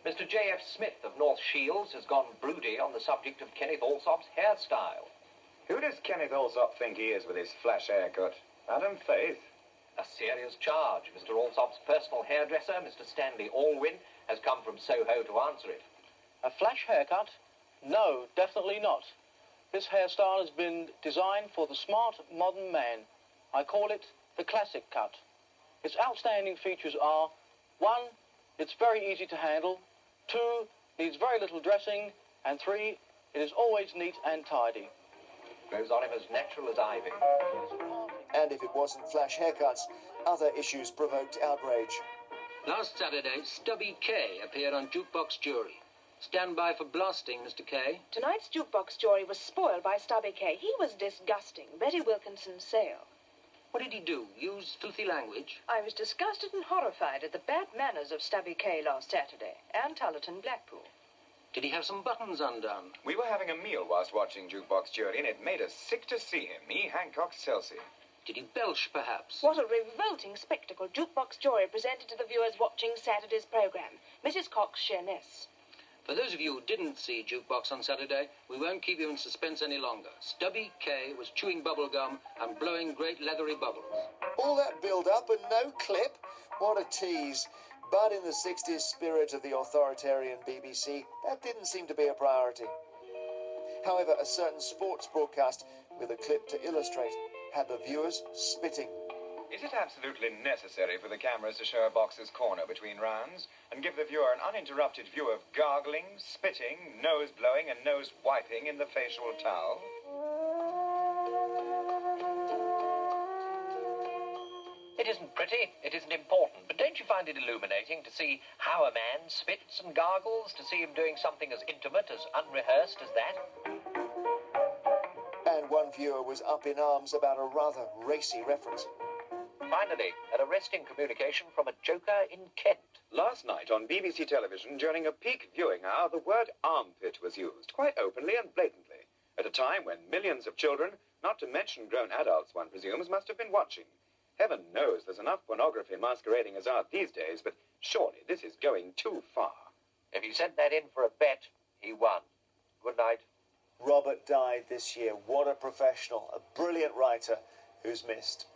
Mr. J.F. Smith of North Shields has gone broody on the subject of Kenneth Alsop's hairstyle. Who does Kenneth Alsop think he is with his flash haircut? Adam Faith? A serious charge. Mr. Alsop's personal hairdresser, Mr. Stanley Alwyn, has come from Soho to answer it. A flash haircut? No, definitely not. This hairstyle has been designed for the smart, modern man. I call it the classic cut. Its outstanding features are: 1, it's very easy to handle; 2, needs very little dressing; and 3, it is always neat and tidy. Grows on him as natural as ivy. And if it wasn't flash haircuts, other issues provoked outrage. Last Saturday, Stubby K appeared on Jukebox Jury. Stand by for blasting, Mr. K. Tonight's Jukebox Jury was spoiled by Stubby K. He was disgusting. Betty Wilkinson's sale. What did he do? Use filthy language? I was disgusted and horrified at the bad manners of Stubby K last Saturday, and Tullerton Blackpool. Did he have some buttons undone? We were having a meal whilst watching Jukebox Jury, and it made us sick to see him. E. Hancock Chelsea. Did he belch, perhaps? What a revolting spectacle Jukebox Jury presented to the viewers watching Saturday's programme. Mrs. Cox Sheerness. For those of you who didn't see Jukebox on Saturday, we won't keep you in suspense any longer. Stubby K was chewing bubble gum and blowing great leathery bubbles. All that build-up and no clip? What a tease. But in the 60s spirit of the authoritarian BBC, that didn't seem to be a priority. However, a certain sports broadcast with a clip to illustrate had the viewers spitting. Is it absolutely necessary for the cameras to show a boxer's corner between rounds and give the viewer an uninterrupted view of gargling, spitting, nose blowing and nose wiping in the facial towel? It isn't pretty, it isn't important, but don't you find it illuminating to see how a man spits and gargles, to see him doing something as intimate, as unrehearsed as that? And one viewer was up in arms about a rather racy reference. Finally, an arresting communication from a joker in Kent. Last night on BBC television, during a peak viewing hour, the word armpit was used, quite openly and blatantly, at a time when millions of children, not to mention grown adults, one presumes, must have been watching. Heaven knows there's enough pornography masquerading as art these days, but surely this is going too far. If he sent that in for a bet, he won. Good night. Robert died this year. What a professional, a brilliant writer who's missed.